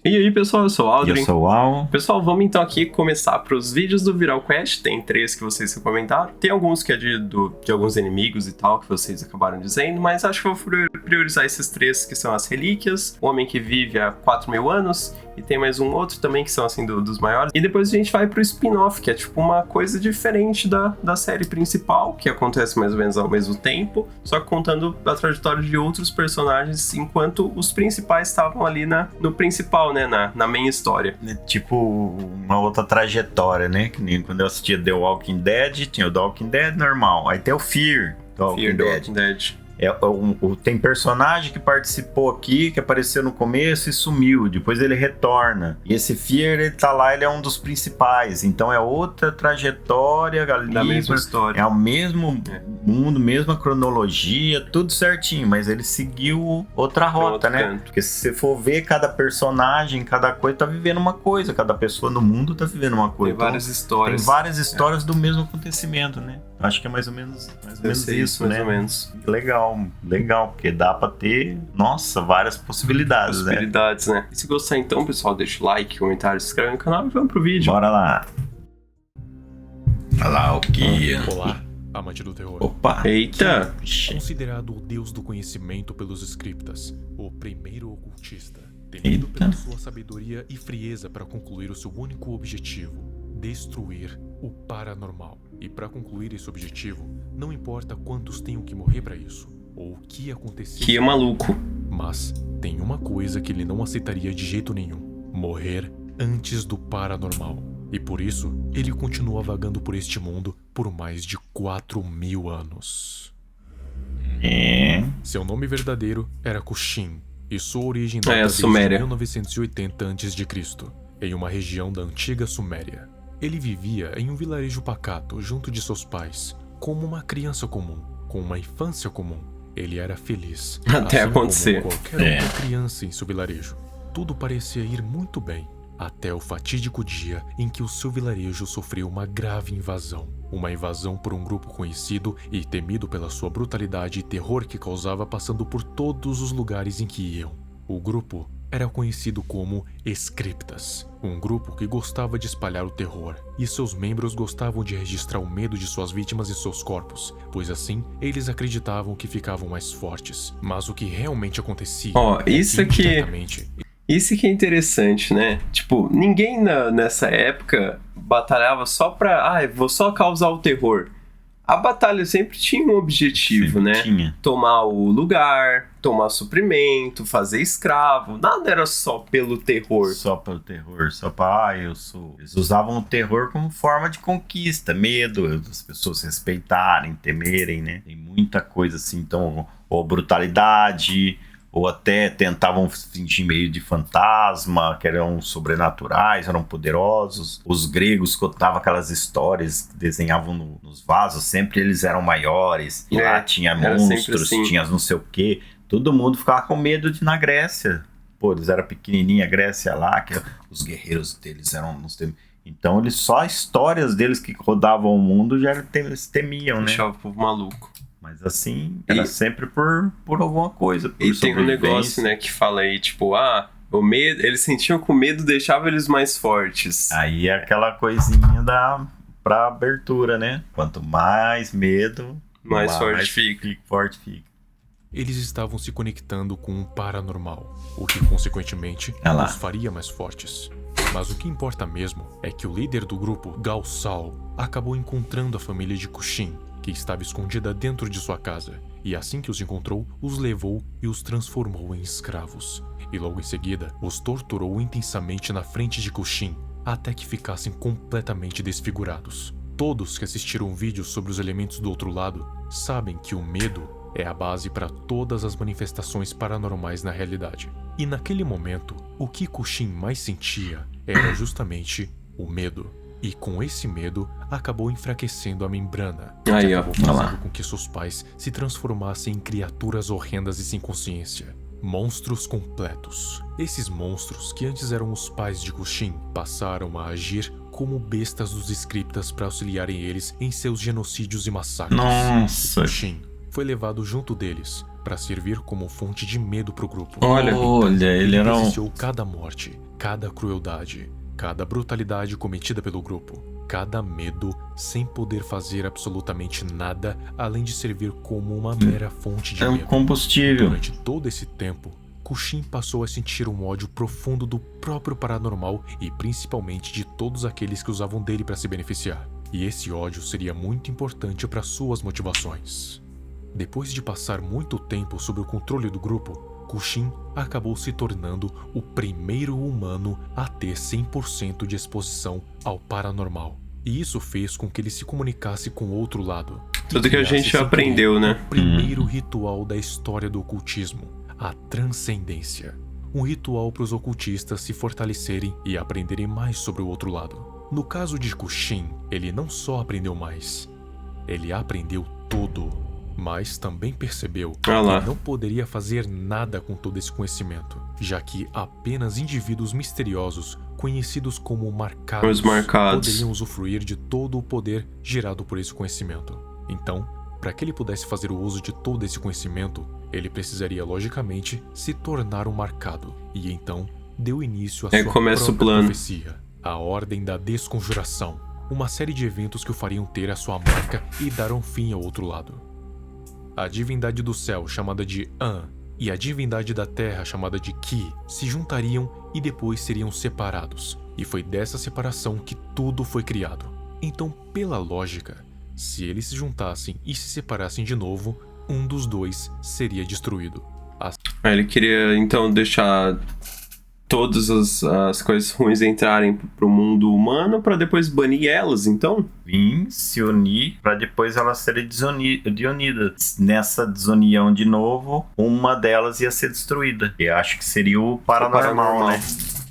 E aí, pessoal, eu sou o E eu Aldrin. sou o Al. Pessoal, vamos então aqui começar para os vídeos do Viral Quest. Tem 3 que vocês comentaram. Tem alguns que é de alguns inimigos e tal, que vocês acabaram dizendo, mas acho que eu vou priorizar esses 3 que são as relíquias, o homem que vive há 4.000 anos, e tem mais um outro também que são assim dos maiores. E depois a gente vai pro spin-off, que é tipo uma coisa diferente da série principal, que acontece mais ou menos ao mesmo tempo, só que contando a trajetória de outros personagens, enquanto os principais estavam ali no principal, né, na main história. Tipo uma outra trajetória, né? Que nem quando eu assistia The Walking Dead, tinha o The Walking Dead normal. Aí tem o Fear do Walking Dead. Tem personagem que participou aqui, que apareceu no começo e sumiu, depois ele retorna. E esse Fear, ele tá lá, ele é um dos principais. Então é outra trajetória ali. Da mesma história. É o mesmo mundo, mesma cronologia, tudo certinho, mas ele seguiu outra rota, né? Canto. Porque se você for ver, cada personagem, cada coisa tá vivendo uma coisa, cada pessoa no mundo tá vivendo uma coisa. Tem várias histórias. Tem várias histórias do mesmo acontecimento, né? Acho que é mais ou menos isso, mais né? ou menos. Legal, porque dá pra ter, nossa, várias possibilidades, né? E se gostar então, pessoal, deixa o like, comentário, se inscreve no canal e vamos pro vídeo. Bora lá. Olha lá o que... Olá, amante do terror. Opa! Eita! Considerado o deus do conhecimento pelos scriptas, o primeiro ocultista, temido pela sua sabedoria e frieza para concluir o seu único objetivo, destruir o paranormal. E para concluir esse objetivo, não importa quantos tenham que morrer para isso, ou o que acontecer. Que é maluco. Mas tem uma coisa que ele não aceitaria de jeito nenhum: morrer antes do paranormal. E por isso, ele continua vagando por este mundo por mais de 4.000 anos. Seu nome verdadeiro era Kushin, e sua origem data desde Suméria. 1980 a.C., em uma região da antiga Suméria. Ele vivia em um vilarejo pacato junto de seus pais, como uma criança comum, com uma infância comum. Ele era feliz, até assim acontecer. Como qualquer outra criança em seu vilarejo. Tudo parecia ir muito bem, até o fatídico dia em que o seu vilarejo sofreu uma grave invasão. Uma invasão por um grupo conhecido e temido pela sua brutalidade e terror que causava passando por todos os lugares em que iam. O grupo era conhecido como Scriptas, um grupo que gostava de espalhar o terror, e seus membros gostavam de registrar o medo de suas vítimas e seus corpos, pois assim eles acreditavam que ficavam mais fortes. Mas o que realmente acontecia... Isso que é interessante, né? Tipo, ninguém nessa época batalhava só pra... vou só causar o terror. A batalha sempre tinha um objetivo, sempre né? Tinha. Tomar o lugar, tomar suprimento, fazer escravo. Nada era só pelo terror. Só pelo terror, só pra... Eles usavam o terror como forma de conquista, medo, das pessoas respeitarem, temerem, né? Tem muita coisa assim, então... Ou brutalidade... Ou até tentavam fingir meio de fantasma, que eram sobrenaturais, eram poderosos. Os gregos contavam aquelas histórias que desenhavam nos vasos, sempre eles eram maiores. E lá tinha monstros, assim. Tinha não sei o quê. Todo mundo ficava com medo de ir na Grécia. Pô, eles eram pequenininha, a Grécia lá, que os guerreiros deles eram... Então, só histórias deles que rodavam o mundo já eles temiam, né? Deixava o povo maluco. Mas assim, era sempre por alguma coisa. Por e tem um negócio, né, que fala aí, tipo, o medo, eles sentiam que o medo deixava eles mais fortes. Aí é aquela coisinha pra abertura, né? Quanto mais medo, mais forte fica. Eles estavam se conectando com o paranormal, o que consequentemente os faria mais fortes. Mas o que importa mesmo é que o líder do grupo, Galsal, acabou encontrando a família de Kushin, que estava escondida dentro de sua casa, e assim que os encontrou, os levou e os transformou em escravos. E logo em seguida, os torturou intensamente na frente de Kushin, até que ficassem completamente desfigurados. Todos que assistiram vídeos sobre os elementos do outro lado sabem que o medo é a base para todas as manifestações paranormais na realidade. E naquele momento, o que Kushin mais sentia era justamente o medo. E com esse medo, acabou enfraquecendo a membrana, que acabou fazendo com que seus pais se transformassem em criaturas horrendas e sem consciência. Monstros completos. Esses monstros, que antes eram os pais de Kushin, passaram a agir como bestas dos scriptas para auxiliarem eles em seus genocídios e massacres. Nossa! Kushin foi levado junto deles, para servir como fonte de medo pro grupo. Olha, ele era presenciou cada morte, cada crueldade, cada brutalidade cometida pelo grupo, cada medo, sem poder fazer absolutamente nada além de servir como uma mera fonte de medo. Combustível. Durante todo esse tempo, Kushin passou a sentir um ódio profundo do próprio paranormal e principalmente de todos aqueles que usavam dele para se beneficiar. E esse ódio seria muito importante para suas motivações. Depois de passar muito tempo sob o controle do grupo, Kushin acabou se tornando o primeiro humano a ter 100% de exposição ao paranormal. E isso fez com que ele se comunicasse com o outro lado. Tudo que a gente aprendeu, né? O primeiro ritual da história do ocultismo, a transcendência. Um ritual para os ocultistas se fortalecerem e aprenderem mais sobre o outro lado. No caso de Kushin, ele não só aprendeu mais, ele aprendeu tudo. Mas também percebeu que não poderia fazer nada com todo esse conhecimento, já que apenas indivíduos misteriosos, conhecidos como marcados, poderiam usufruir de todo o poder gerado por esse conhecimento. Então, para que ele pudesse fazer o uso de todo esse conhecimento, ele precisaria logicamente se tornar um marcado, e então deu início à sua própria profecia, a Ordem da Desconjuração, uma série de eventos que o fariam ter a sua marca e darão fim ao outro lado. A divindade do céu, chamada de An, e a divindade da terra, chamada de Ki, se juntariam e depois seriam separados. E foi dessa separação que tudo foi criado. Então, pela lógica, se eles se juntassem e se separassem de novo, um dos dois seria destruído. Ele queria, então, deixar todas as coisas ruins entrarem pro mundo humano para depois banir elas, então? Vim se unir para depois elas serem unidas. Nessa desunião de novo, uma delas ia ser destruída. Eu acho que seria o paranormal, né?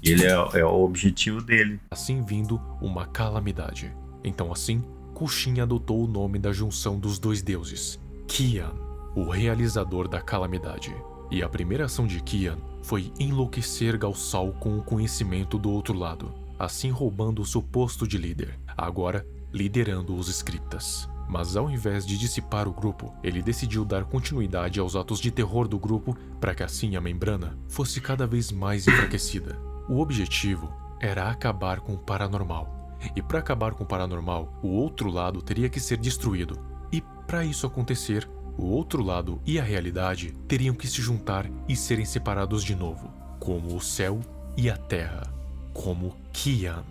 Ele é o objetivo dele. Assim vindo uma calamidade. Então assim, Kushin adotou o nome da junção dos dois deuses, Kian, o realizador da calamidade. E a primeira ação de Kian foi enlouquecer Galsal com o conhecimento do outro lado, assim roubando o seu posto de líder, agora liderando os Scriptas. Mas ao invés de dissipar o grupo, ele decidiu dar continuidade aos atos de terror do grupo para que assim a membrana fosse cada vez mais enfraquecida. O objetivo era acabar com o paranormal. E para acabar com o paranormal, o outro lado teria que ser destruído. E para isso acontecer, o outro lado e a realidade teriam que se juntar e serem separados de novo, como o céu e a terra, como Kian.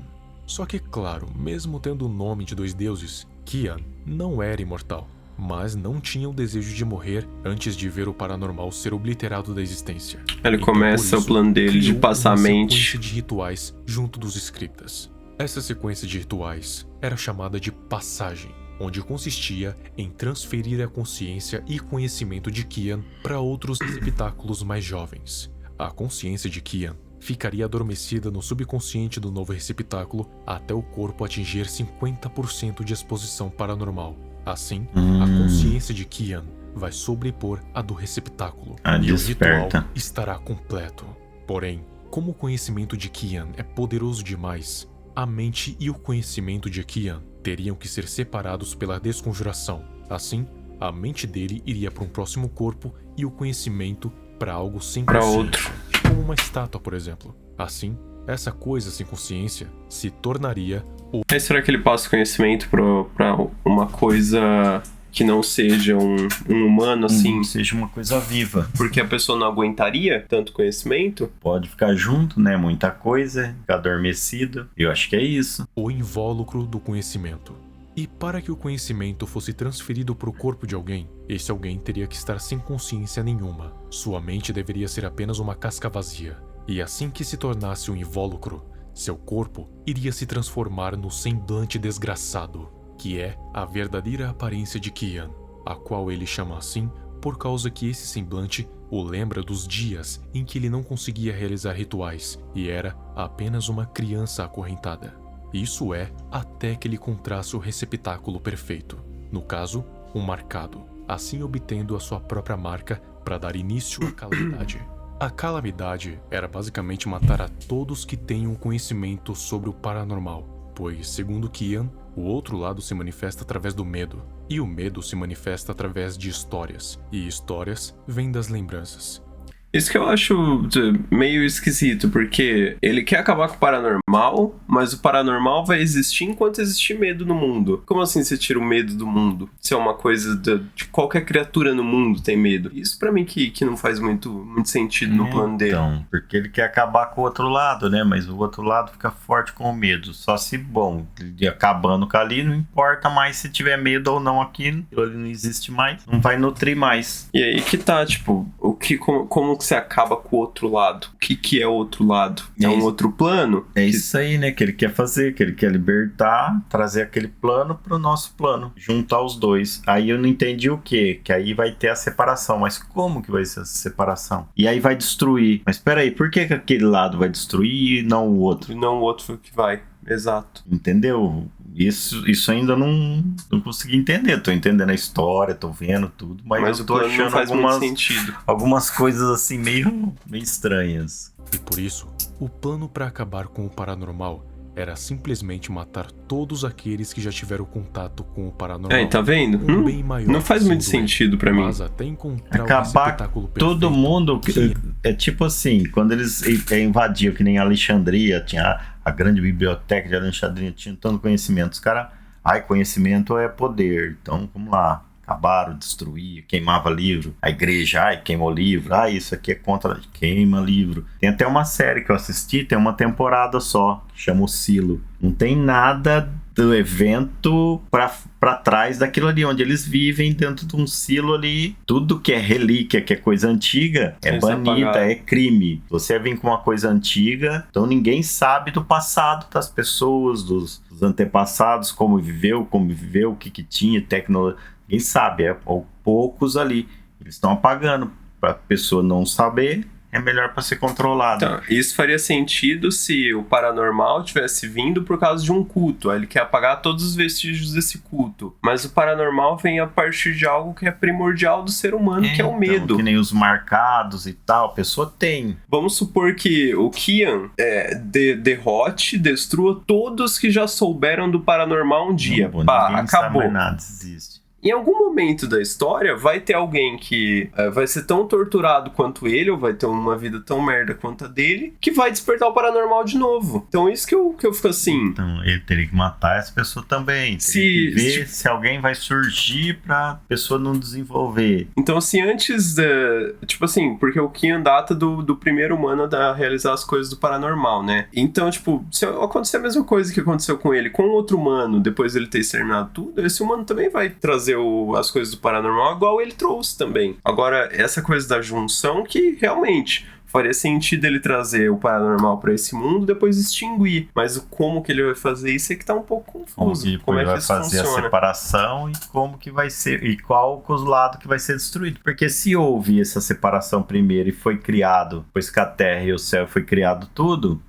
Só que, claro, mesmo tendo o nome de dois deuses, Kian não era imortal, mas não tinha o desejo de morrer antes de ver o paranormal ser obliterado da existência. Ele então, começa o plano dele de passar a mente. Uma sequência de rituais junto dos Scriptas. Essa sequência de rituais era chamada de passagem, onde consistia em transferir a consciência e conhecimento de Kian para outros receptáculos mais jovens. A consciência de Kian ficaria adormecida no subconsciente do novo receptáculo até o corpo atingir 50% de exposição paranormal. Assim, a consciência de Kian vai sobrepor a do receptáculo e o ritual estará completo. Porém, como o conhecimento de Kian é poderoso demais, a mente e o conhecimento de Kian teriam que ser separados pela desconjuração. Assim, a mente dele iria para um próximo corpo e o conhecimento para algo sem consciência, como uma estátua, por exemplo. Assim, essa coisa sem consciência se tornaria o... Mas será que ele passa conhecimento para uma coisa que não seja um humano, assim? Seja uma coisa viva. Porque a pessoa não aguentaria tanto conhecimento? Pode ficar junto, né? Muita coisa, ficar adormecido. Eu acho que é isso. O invólucro do conhecimento. E para que o conhecimento fosse transferido para o corpo de alguém, esse alguém teria que estar sem consciência nenhuma. Sua mente deveria ser apenas uma casca vazia. E assim que se tornasse um invólucro, seu corpo iria se transformar no semblante desgraçado, que é a verdadeira aparência de Kian, a qual ele chama assim por causa que esse semblante o lembra dos dias em que ele não conseguia realizar rituais e era apenas uma criança acorrentada. Isso é, até que ele encontrasse o receptáculo perfeito, no caso, um marcado, assim obtendo a sua própria marca para dar início à calamidade. A calamidade era basicamente matar a todos que tenham conhecimento sobre o paranormal, pois, segundo Kian, O outro lado se manifesta através do medo, e o medo se manifesta através de histórias, e histórias vêm das lembranças. Isso que eu acho meio esquisito, porque ele quer acabar com o paranormal, mas o paranormal vai existir enquanto existir medo no mundo. Como assim você tira o medo do mundo? Se é uma coisa de qualquer criatura no mundo tem medo. Isso pra mim que não faz muito sentido no plano dele. Então, porque ele quer acabar com o outro lado, né? Mas o outro lado fica forte com o medo. Só se, bom, ele acabando com ali, não importa mais se tiver medo ou não aquilo ali não existe mais, não vai nutrir mais. E aí que tá, tipo, como que você acaba com o outro lado? O que é o outro lado? É um outro plano? É isso aí, né? Que ele quer fazer, que ele quer libertar, trazer aquele plano pro nosso plano, juntar os dois. Aí eu não entendi o quê? Que aí vai ter a separação. Mas como que vai ser essa separação? E aí vai destruir. Mas peraí, por que aquele lado vai destruir e não o outro? E não o outro que vai. Exato. Entendeu? Isso ainda não consegui entender. Tô entendendo a história, tô vendo tudo, mas eu tô achando não faz muito sentido. Algumas coisas assim meio estranhas. E por isso, o plano para acabar com o paranormal era simplesmente matar todos aqueles que já tiveram contato com o paranormal. Tá vendo? Não faz muito sentido pra mim. Mas até encontrar acabar todo mundo. É tipo assim, quando eles invadiam, que nem Alexandria, tinha a grande biblioteca de Alexandria, tinha tanto conhecimento. Os caras, conhecimento é poder. Então, vamos lá. Acabaram, destruía, queimava livro. A igreja, queimou livro. Isso aqui é contra, queima livro. Tem até uma série que eu assisti, tem uma temporada só, que chama O Silo. Não tem nada do evento pra trás daquilo ali, onde eles vivem dentro de um silo ali. Tudo que é relíquia, que é coisa antiga, é banida, é crime. Você vem com uma coisa antiga, então ninguém sabe do passado das pessoas, dos antepassados, como viveu, o que tinha, tecnologia. Ninguém sabe, poucos ali. Eles estão apagando. Pra pessoa não saber, é melhor para ser controlado. Então, isso faria sentido se o paranormal tivesse vindo por causa de um culto. Aí ele quer apagar todos os vestígios desse culto. Mas o paranormal vem a partir de algo que é primordial do ser humano, que é o medo. Que nem os marcados e tal, a pessoa tem. Vamos supor que o Kian derrote, destrua todos que já souberam do paranormal um dia. Acabou. Sabe mais nada, existe. Em algum momento da história, vai ter alguém que vai ser tão torturado quanto ele, ou vai ter uma vida tão merda quanto a dele, que vai despertar o paranormal de novo. Então, isso que eu fico assim... Então, ele teria que matar essa pessoa também. Teria que ver se alguém vai surgir pra pessoa não desenvolver. Então, se antes... tipo assim, porque o Kian data do primeiro humano a realizar as coisas do paranormal, né? Então, tipo, se acontecer a mesma coisa que aconteceu com ele, com outro humano, depois dele ter exterminado tudo, esse humano também vai trazer as coisas do paranormal igual ele trouxe também. Agora, essa coisa da junção que realmente faria sentido ele trazer o paranormal pra esse mundo, depois extinguir. Mas como que ele vai fazer isso é que tá um pouco confuso. Como é que ele vai fazer funciona? A separação e como que vai ser, e qual os lados que vai ser destruído. Porque se houve essa separação primeiro e foi criado, depois que a terra e o céu foi criado tudo,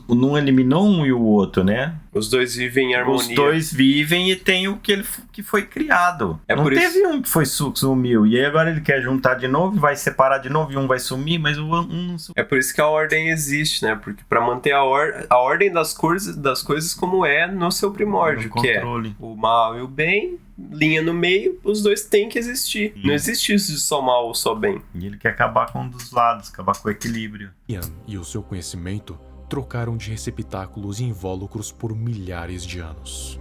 não eliminou um e o outro, né? Os dois vivem em harmonia. Os dois vivem e tem o que foi criado. Não teve um que foi sumiu. E aí agora ele quer juntar de novo, vai separar de novo e um vai sumir, mas um não sumiu. É por isso que a ordem existe, né? Porque pra manter a ordem das coisas como é no seu primórdio, que é o mal e o bem, linha no meio, os dois têm que existir. Não existe isso de só mal ou só bem. E ele quer acabar com um dos lados, acabar com o equilíbrio. Ian e o seu conhecimento trocaram de receptáculos e invólucros por milhares de anos.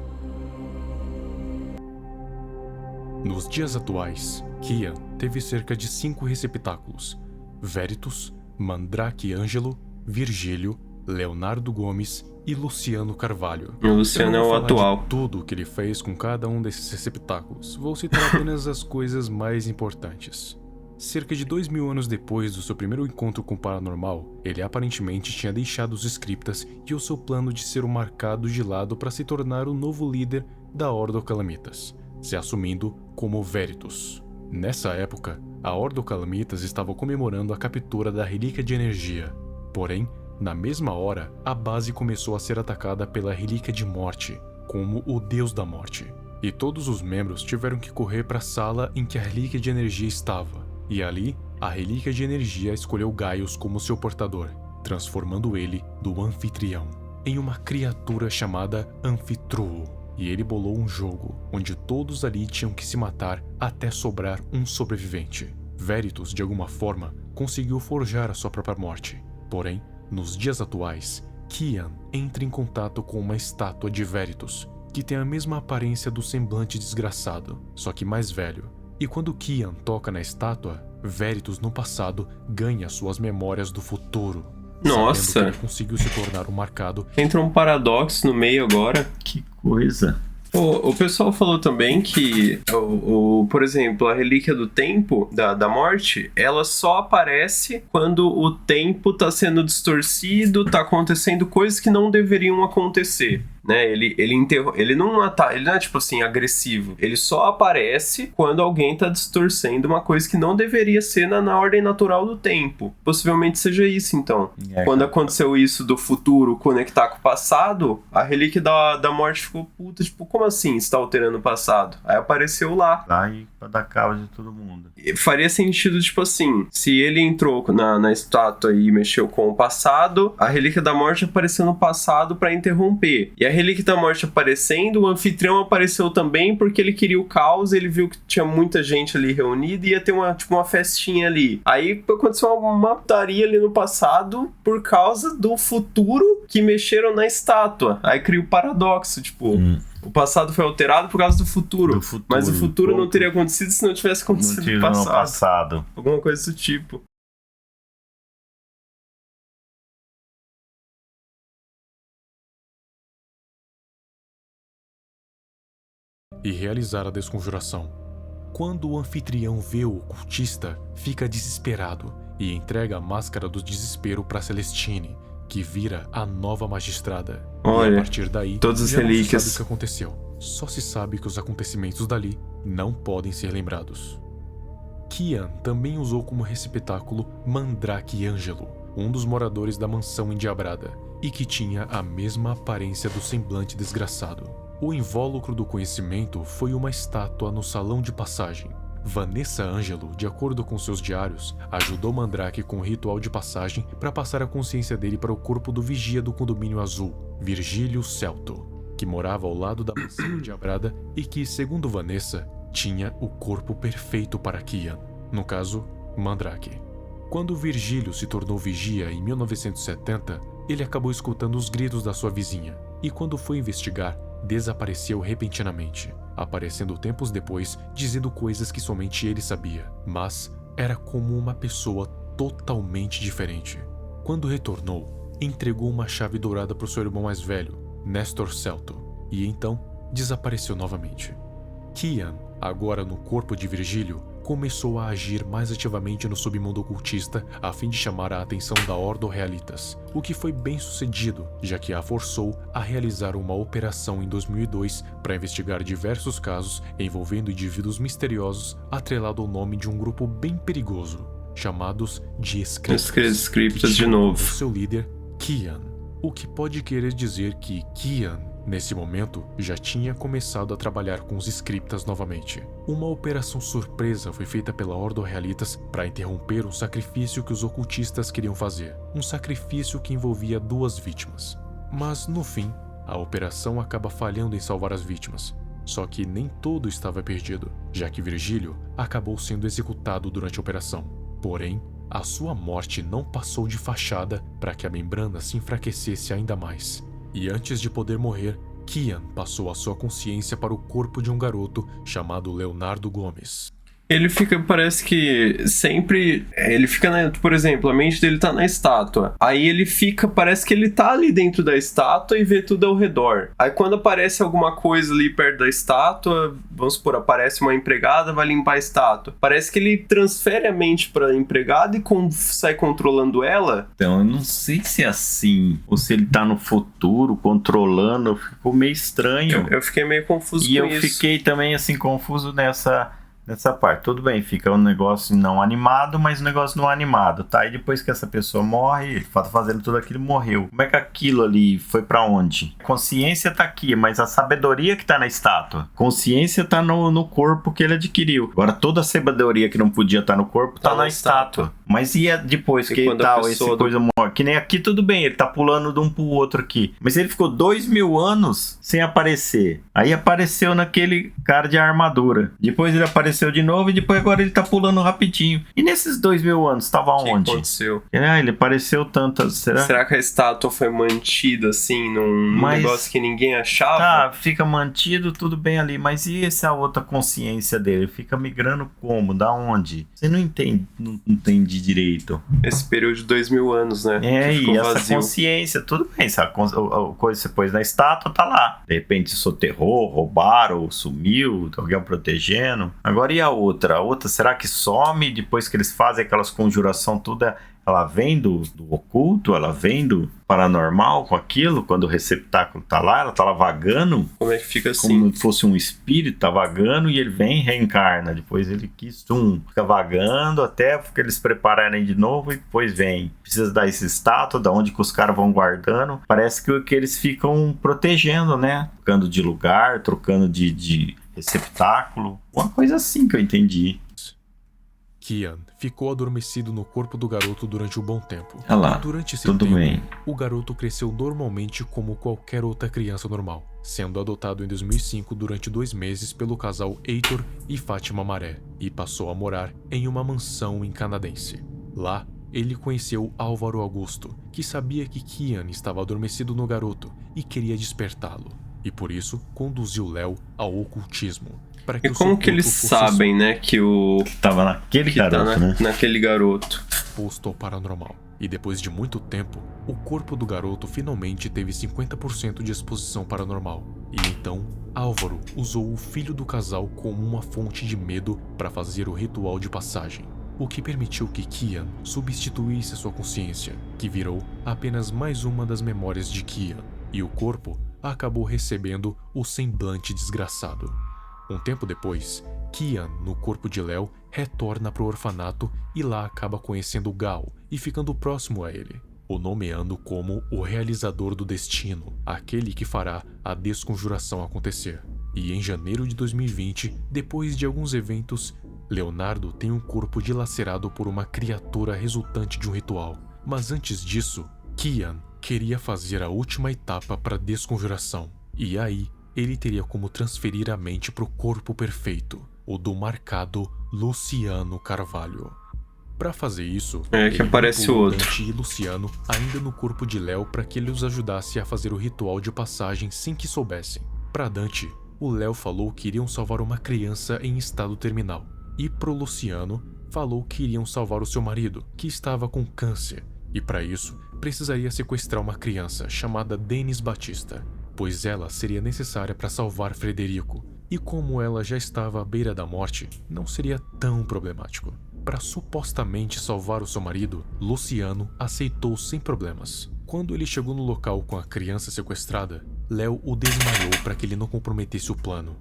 Nos dias atuais, Kian teve cerca de 5 receptáculos: Veritas, Mandrake Ângelo, Virgílio, Leonardo Gomes e Luciano Carvalho. O Luciano é o atual. De tudo o que ele fez com cada um desses receptáculos. Vou citar apenas as coisas mais importantes. Cerca de 2000 anos depois do seu primeiro encontro com o paranormal, ele aparentemente tinha deixado os scriptas e o seu plano de ser o marcado de lado para se tornar o novo líder da Ordo Calamitas, se assumindo como Veritas. Nessa época, a Ordo Calamitas estava comemorando a captura da Relíquia de Energia. Porém, na mesma hora, a base começou a ser atacada pela Relíquia de Morte, como o Deus da Morte. E todos os membros tiveram que correr para a sala em que a Relíquia de Energia estava. E ali, a Relíquia de Energia escolheu Gaius como seu portador, transformando ele do anfitrião. em uma criatura chamada Anfitruo. E ele bolou um jogo, onde todos ali tinham que se matar até sobrar um sobrevivente. Veritas, de alguma forma, conseguiu forjar a sua própria morte. Porém, nos dias atuais, Kian entra em contato com uma estátua de Veritas, que tem a mesma aparência do semblante desgraçado, só que mais velho. E quando Kian toca na estátua, Veritas no passado ganha suas memórias do futuro. Nossa! Que ele conseguiu se tornar um marcado. Entra um paradoxo no meio agora. Que coisa! O pessoal falou também que, por exemplo, a relíquia do tempo, da morte, ela só aparece quando o tempo tá sendo distorcido, tá acontecendo coisas que não deveriam acontecer. Né? Ele não é tipo assim, agressivo. Ele só aparece quando alguém tá distorcendo uma coisa que não deveria ser na ordem natural do tempo. Possivelmente seja isso, então. Quando aconteceu isso do futuro conectar com o passado, a relíquia da morte ficou puta, tipo, como assim você tá alterando o passado? Aí apareceu lá. E pra dar cabo de todo mundo. Faria sentido, tipo assim, se ele entrou na estátua e mexeu com o passado, a relíquia da morte apareceu no passado pra interromper. E a relíquia da morte aparecendo, o anfitrião apareceu também porque ele queria o caos, ele viu que tinha muita gente ali reunida e ia ter uma festinha ali. Aí aconteceu uma putaria ali no passado por causa do futuro que mexeram na estátua. Aí cria o paradoxo, tipo... O passado foi alterado por causa do futuro. Mas o futuro não teria acontecido se não tivesse acontecido no passado. Alguma coisa do tipo. E realizar a desconjuração. Quando o anfitrião vê o ocultista, fica desesperado e entrega a máscara do desespero para Celestine, que vira a nova magistrada. Olha, e a partir daí, todas as já relíquias. não se sabe o que aconteceu. Só se sabe que os acontecimentos dali não podem ser lembrados. Kian também usou como receptáculo Mandrake Ângelo, um dos moradores da mansão endiabrada, e que tinha a mesma aparência do semblante desgraçado. O invólucro do conhecimento foi uma estátua no salão de passagem. Vanessa Ângelo, de acordo com seus diários, ajudou Mandrake com o ritual de passagem para passar a consciência dele para o corpo do vigia do condomínio azul, Virgílio Celto, que morava ao lado da mansão endiabrada e que, segundo Vanessa, tinha o corpo perfeito para Kian, no caso, Mandrake. Quando Virgílio se tornou vigia em 1970, ele acabou escutando os gritos da sua vizinha, e quando foi investigar, desapareceu repentinamente, aparecendo tempos depois dizendo coisas que somente ele sabia, mas era como uma pessoa totalmente diferente. Quando retornou, entregou uma chave dourada para o seu irmão mais velho, Nestor Celto, e então desapareceu novamente. Kian, agora no corpo de Virgílio, começou a agir mais ativamente no submundo ocultista a fim de chamar a atenção da Ordo Realitas, o que foi bem sucedido, já que a forçou a realizar uma operação em 2002 para investigar diversos casos envolvendo indivíduos misteriosos atrelado ao nome de um grupo bem perigoso, chamados de Scriptas de novo. Seu líder, Kian, o que pode querer dizer que Kian, nesse momento, já tinha começado a trabalhar com os Scriptas novamente. Uma operação surpresa foi feita pela Ordo Realitas para interromper um sacrifício que os ocultistas queriam fazer. Um sacrifício que envolvia 2 vítimas. Mas, no fim, a operação acaba falhando em salvar as vítimas. Só que nem tudo estava perdido, já que Virgílio acabou sendo executado durante a operação. Porém, a sua morte não passou de fachada para que a membrana se enfraquecesse ainda mais. E antes de poder morrer, Kian passou a sua consciência para o corpo de um garoto chamado Leonardo Gomes. Ele fica, parece que sempre... Ele fica, por exemplo, a mente dele tá na estátua. Aí ele fica, parece que ele tá ali dentro da estátua e vê tudo ao redor. Aí quando aparece alguma coisa ali perto da estátua, vamos supor, aparece uma empregada, vai limpar a estátua. Parece que ele transfere a mente pra empregada e sai controlando ela. Então, eu não sei se é assim, ou se ele tá no futuro controlando, ficou meio estranho. Eu fiquei meio confuso com isso. E eu fiquei também, assim, confuso Nessa parte, tudo bem, fica um negócio não animado, mas um negócio não animado, tá? E depois que essa pessoa morre, ele tá fazendo tudo aquilo, morreu. Como é que aquilo ali foi pra onde? Consciência tá aqui, mas a sabedoria que tá na estátua. Consciência tá no corpo que ele adquiriu. Agora, toda a sabedoria que não podia estar no corpo tá na estátua. Mas e depois que tal, esse coisa morre? Que nem aqui, tudo bem, ele tá pulando de um pro outro aqui. Mas ele ficou 2000 anos sem aparecer. Aí apareceu naquele cara de armadura. Depois ele apareceu de novo e depois agora ele tá pulando rapidinho. E nesses 2000 anos, tava onde? O que aconteceu? Ele apareceu tantas. Será que a estátua foi mantida assim num negócio que ninguém achava? Tá, fica mantido, tudo bem ali. Mas e essa outra consciência dele? Fica migrando como? Da onde? Você não entende, não entendi direito. Esse período de 2000 anos, né? E essa consciência, tudo bem. Essa coisa que você pôs na estátua tá lá. De repente soterrou, roubaram, sumiu, alguém protegendo. Agora e a outra? A outra, será que some depois que eles fazem aquelas conjuração toda? Ela vem do oculto? Ela vem do paranormal com aquilo? Quando o receptáculo tá lá, ela tá lá vagando? Como é que fica assim? Como se fosse um espírito, tá vagando e ele vem e reencarna. Depois ele fica vagando até que eles prepararem de novo e depois vem. Precisa dar esse status, da onde que os caras vão guardando. Parece que eles ficam protegendo, né? Trocando de lugar, trocando de receptáculo. Uma coisa assim que eu entendi. Kian ficou adormecido no corpo do garoto durante um bom tempo. Durante esse tudo tempo, bem. O garoto cresceu normalmente como qualquer outra criança normal, sendo adotado em 2005 durante 2 meses pelo casal Heitor e Fátima Maré, e passou a morar em uma mansão em canadense. Lá, ele conheceu Álvaro Augusto, que sabia que Kian estava adormecido no garoto e queria despertá-lo, e por isso conduziu Léo ao ocultismo. E como que eles sabem, né, que o... Tava naquele garoto, né? Naquele garoto. Exposto ao paranormal. E depois de muito tempo, o corpo do garoto finalmente teve 50% de exposição paranormal. E então, Álvaro usou o filho do casal como uma fonte de medo para fazer o ritual de passagem. O que permitiu que Kian substituísse a sua consciência, que virou apenas mais uma das memórias de Kian. E o corpo acabou recebendo o semblante desgraçado. Um tempo depois, Kian, no corpo de Léo, retorna para o orfanato e lá acaba conhecendo Gal e ficando próximo a ele, o nomeando como o realizador do destino, aquele que fará a desconjuração acontecer. E em janeiro de 2020, depois de alguns eventos, Leonardo tem um corpo dilacerado por uma criatura resultante de um ritual. Mas antes disso, Kian queria fazer a última etapa para a desconjuração. E aí, ele teria como transferir a mente para o corpo perfeito, o do marcado Luciano Carvalho. Para fazer isso, que aparece o outro. Dante e Luciano ainda no corpo de Léo para que ele os ajudasse a fazer o ritual de passagem sem que soubessem. Para Dante, o Léo falou que iriam salvar uma criança em estado terminal. E pro Luciano, falou que iriam salvar o seu marido, que estava com câncer. E para isso, precisaria sequestrar uma criança chamada Denis Batista, pois ela seria necessária para salvar Frederico, e como ela já estava à beira da morte, não seria tão problemático. Para supostamente salvar o seu marido, Luciano aceitou sem problemas. Quando ele chegou no local com a criança sequestrada, Léo o desmaiou para que ele não comprometesse o plano.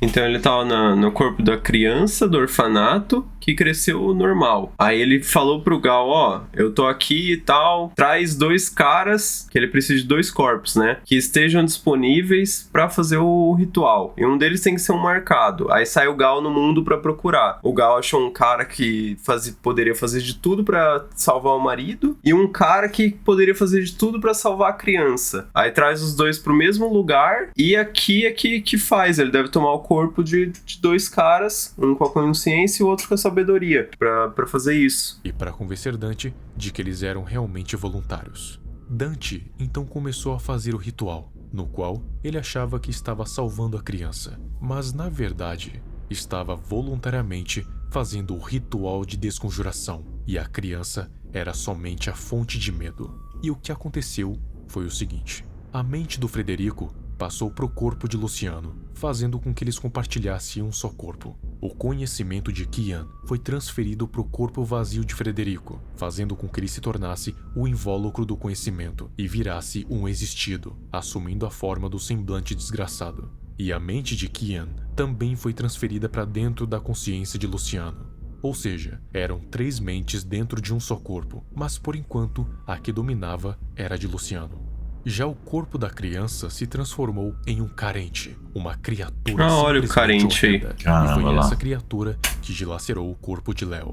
Então ele tava no corpo da criança do orfanato que cresceu normal. Aí ele falou pro Gal, ó, eu tô aqui e tal, traz 2 caras, que ele precisa de 2 corpos, né? Que estejam disponíveis pra fazer o ritual. E um deles tem que ser um marcado. Aí sai o Gal no mundo pra procurar. O Gal achou um cara que poderia fazer de tudo pra salvar o marido e um cara que poderia fazer de tudo pra salvar a criança. Aí traz os 2 pro mesmo lugar e aqui é que faz. Ele deve tomar o corpo de 2 caras, um com a consciência e o outro com a sabedoria, pra fazer isso. E para convencer Dante de que eles eram realmente voluntários. Dante então começou a fazer o ritual, no qual ele achava que estava salvando a criança, mas na verdade estava voluntariamente fazendo o ritual de desconjuração, e a criança era somente a fonte de medo. E o que aconteceu foi o seguinte: a mente do Frederico passou para o corpo de Luciano, fazendo com que eles compartilhassem um só corpo. O conhecimento de Kian foi transferido para o corpo vazio de Frederico, fazendo com que ele se tornasse o invólucro do conhecimento e virasse um existido, assumindo a forma do semblante desgraçado. E a mente de Kian também foi transferida para dentro da consciência de Luciano. Ou seja, eram 3 mentes dentro de um só corpo, mas por enquanto a que dominava era a de Luciano. Já o corpo da criança se transformou em um carente, uma criatura olha o carente aí. E foi essa criatura que dilacerou o corpo de Léo.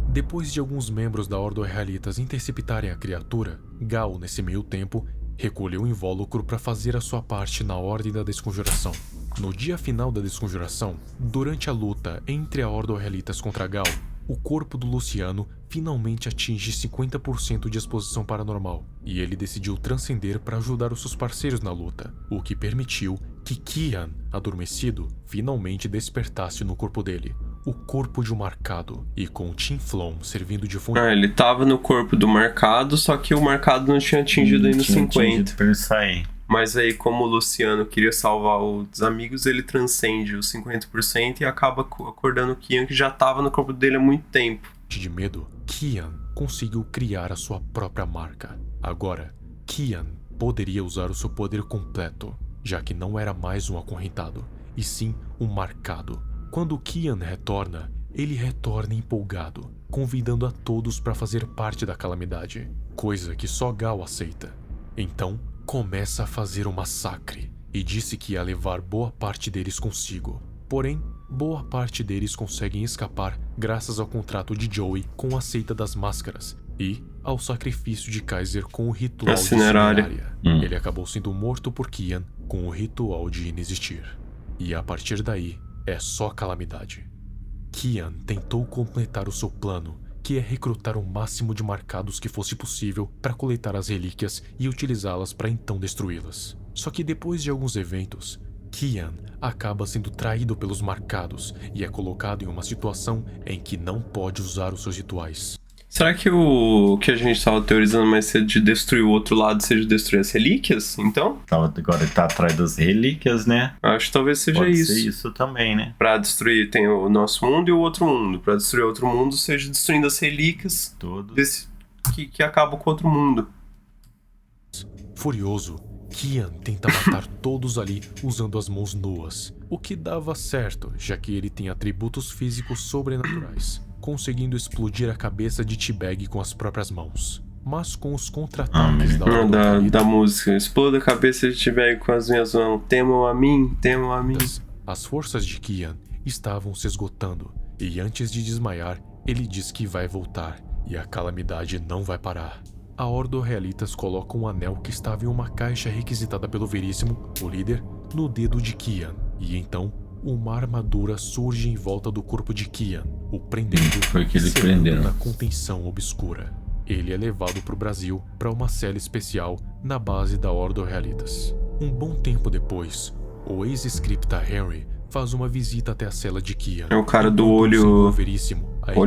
Depois de alguns membros da Ordo Israelitas interceptarem a criatura, Gal, nesse meio tempo, recolheu o invólucro para fazer a sua parte na ordem da desconjuração. No dia final da desconjuração, durante a luta entre a Ordo Israelitas contra Gal, o corpo do Luciano finalmente atinge 50% de exposição paranormal, e ele decidiu transcender para ajudar os seus parceiros na luta, o que permitiu que Kian, adormecido, finalmente despertasse no corpo dele, o corpo de um marcado, e com Tim Flom servindo de fonte... ele tava no corpo do marcado, só que o marcado não tinha atingido ainda 50. Mas aí, como o Luciano queria salvar os amigos, ele transcende os 50% e acaba acordando o Kian, que já estava no corpo dele há muito tempo. De medo, Kian conseguiu criar a sua própria marca. Agora, Kian poderia usar o seu poder completo, já que não era mais um acorrentado, e sim um marcado. Quando Kian retorna, ele retorna empolgado, convidando a todos para fazer parte da calamidade, coisa que só Gal aceita. Então, começa a fazer um massacre e disse que ia levar boa parte deles consigo. Porém, boa parte deles conseguem escapar graças ao contrato de Joey com a seita das máscaras e ao sacrifício de Kaiser com o ritual de Cinerária. Ele acabou sendo morto por Kian com o ritual de inexistir. E a partir daí, é só calamidade. Kian tentou completar o seu plano, que é recrutar o máximo de marcados que fosse possível para coletar as relíquias e utilizá-las para então destruí-las. Só que depois de alguns eventos, Kian acaba sendo traído pelos marcados e é colocado em uma situação em que não pode usar os seus rituais. Será que o que a gente estava teorizando mais cedo de destruir o outro lado seja destruir as relíquias, então? Agora ele tá atrás das relíquias, né? Acho que talvez seja Pode isso. Pode ser isso também, né? Pra destruir tem o nosso mundo e o outro mundo. Pra destruir o outro mundo, seja destruindo as relíquias que acabam com o outro mundo. Furioso, Kian tenta matar todos ali usando as mãos nuas, o que dava certo, já que ele tem atributos físicos sobrenaturais, conseguindo explodir a cabeça de T-Bag com as próprias mãos. Mas com os contra-ataques da música, exploda a cabeça de T-Bag com as minhas mãos, temam a mim. As forças de Kian estavam se esgotando, e antes de desmaiar, ele diz que vai voltar, e a calamidade não vai parar. A Ordo Realitas coloca um anel que estava em uma caixa requisitada pelo Veríssimo, o líder, no dedo de Kian, e então uma armadura surge em volta do corpo de Kian, o prendendo na contenção obscura. Ele é levado para o Brasil para uma cela especial na base da Ordo Realitas. Um bom tempo depois, o ex-scripta Henry faz uma visita até a cela de Kian. É o cara do olho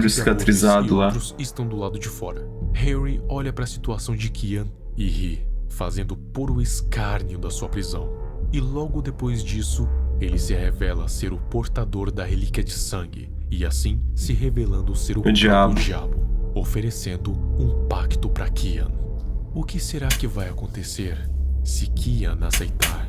cicatrizado lá. Outros estão do lado de fora. Henry olha para a situação de Kian e ri, fazendo puro escárnio da sua prisão. E logo depois disso, ele se revela ser o portador da relíquia de sangue, e assim se revelando ser o próprio diabo, oferecendo um pacto para Kian. O que será que vai acontecer se Kian aceitar?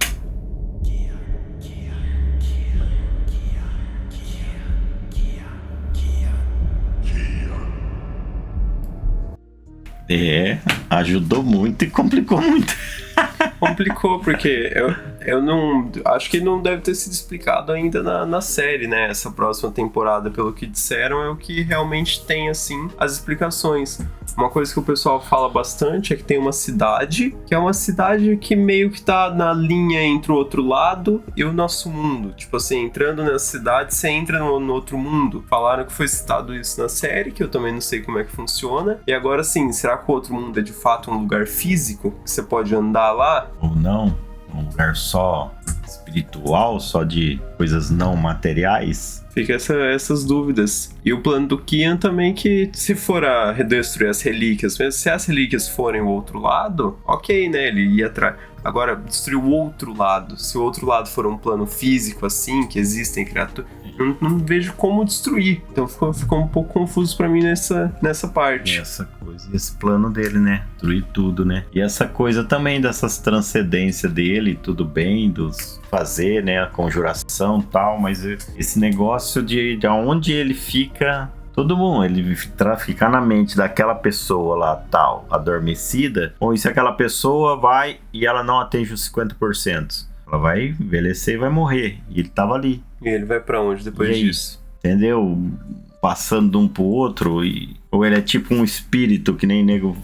Ajudou muito e complicou muito. Complicou, porque eu não... Acho que não deve ter sido explicado ainda na série, né? Essa próxima temporada, pelo que disseram, é o que realmente tem, assim, as explicações. Uma coisa que o pessoal fala bastante é que tem uma cidade, que é uma cidade que meio que tá na linha entre o outro lado e o nosso mundo. Tipo assim, entrando nessa cidade, você entra no outro mundo. Falaram que foi citado isso na série, que eu também não sei como é que funciona. E agora sim, será que o outro mundo é de fato um lugar físico, que você pode andar lá? Ou não? Um lugar só espiritual, só de coisas não materiais? Fica essas dúvidas. E o plano do Kian também, que se for a destruir as relíquias, mesmo se as relíquias forem o outro lado, ok, né? Ele ia atrás. Agora, destruir o outro lado. Se o outro lado for um plano físico, assim, que existem criaturas... Eu não vejo como destruir. Então ficou um pouco confuso pra mim nessa parte. Essa coisa, esse plano dele, né? Destruir tudo, né? E essa coisa também dessas transcendências dele, tudo bem, dos fazer, né? A conjuração e tal, mas esse negócio de onde ele fica... Todo mundo, ele ficar na mente daquela pessoa lá, tal, adormecida, ou se aquela pessoa vai e ela não atinge os 50%. Ela vai envelhecer e vai morrer. E ele tava ali. E ele vai pra onde depois disso? Entendeu? Passando de um pro outro. Ou ele é tipo um espírito, que nem nego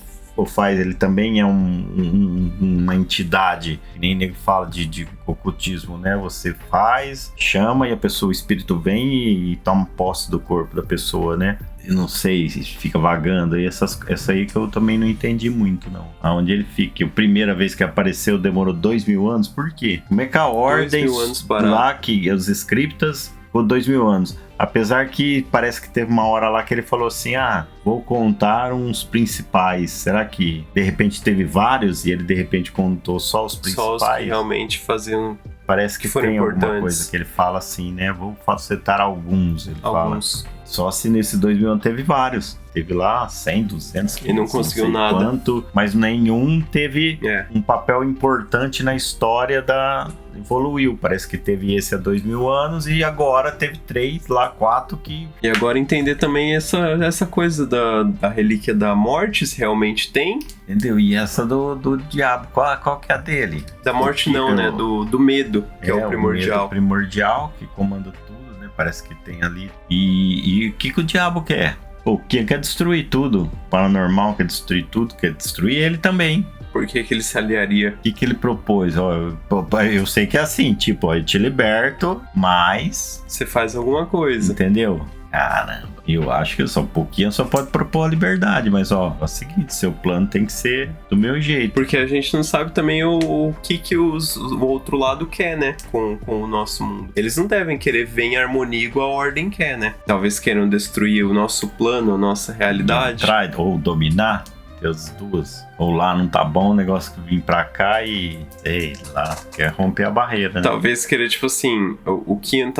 faz. Ele também é uma entidade. Que nem nego fala de ocultismo, né? Você faz, chama e a pessoa, o espírito vem e toma posse do corpo da pessoa, né? Eu não sei se fica vagando. E essa aí que eu também não entendi muito, não. Aonde ele fica. A primeira vez que apareceu demorou 2000 anos. Por quê? Como é que a ordem lá, que os scriptas, ficou 2000 anos? Apesar que parece que teve uma hora lá que ele falou assim, vou contar uns principais. Será que de repente teve vários e ele de repente contou só os principais? Só os que realmente faziam... Parece que tem alguma coisa que ele fala assim, né? Vou citar alguns, ele fala. Só se nesse 2000 anos teve vários. Teve lá 100, 200, 500, e não conseguiu nada. Quanto, mas nenhum teve um papel importante na história evoluiu. Parece que teve esse há 2000 anos e agora teve 3, lá 4 que... E agora entender também essa coisa da relíquia da morte, se realmente tem. Entendeu? E essa do diabo, qual que é a dele? Da morte não, né? Do medo, que é o primordial. O medo primordial, que comanda tudo, né? Parece que tem ali. E o que o diabo quer? O que quer destruir tudo? O paranormal quer destruir tudo, quer destruir ele também. Por que ele se aliaria? O que ele propôs? Eu sei que é assim, tipo, eu te liberto, mas... Você faz alguma coisa. Entendeu? Caramba. Eu acho que só um pouquinho só pode propor a liberdade, mas é o seguinte, seu plano tem que ser do meu jeito. Porque a gente não sabe também o que o outro lado quer, né? Com o nosso mundo. Eles não devem querer ver em harmonia igual a Ordem quer, né? Talvez queiram destruir o nosso plano, a nossa realidade. Ou dominar. As duas. Ou lá não tá bom o negócio que vim pra cá e sei lá, quer romper a barreira, né? Talvez querer, tipo assim, o Kian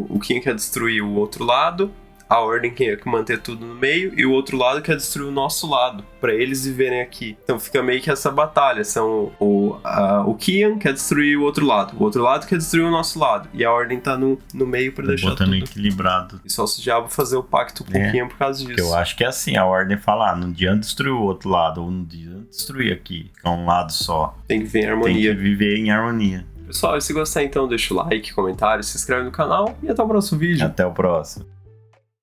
o Kian quer destruir o outro lado, a Ordem quer manter tudo no meio, e o outro lado quer destruir o nosso lado, pra eles viverem aqui. Então fica meio que essa batalha. São o Kian quer destruir o outro lado quer destruir o nosso lado, e a Ordem tá no meio pra deixar botando tudo equilibrado. E só se o diabo fazer o pacto com o Kian por causa disso. Eu acho que é assim, a Ordem fala, não adianta destruir o outro lado, ou não adianta destruir aqui, é um lado só. Tem que viver em harmonia. Tem que viver em harmonia. Pessoal, se gostar então, deixa o like, comentário, se inscreve no canal e até o próximo vídeo. Até o próximo.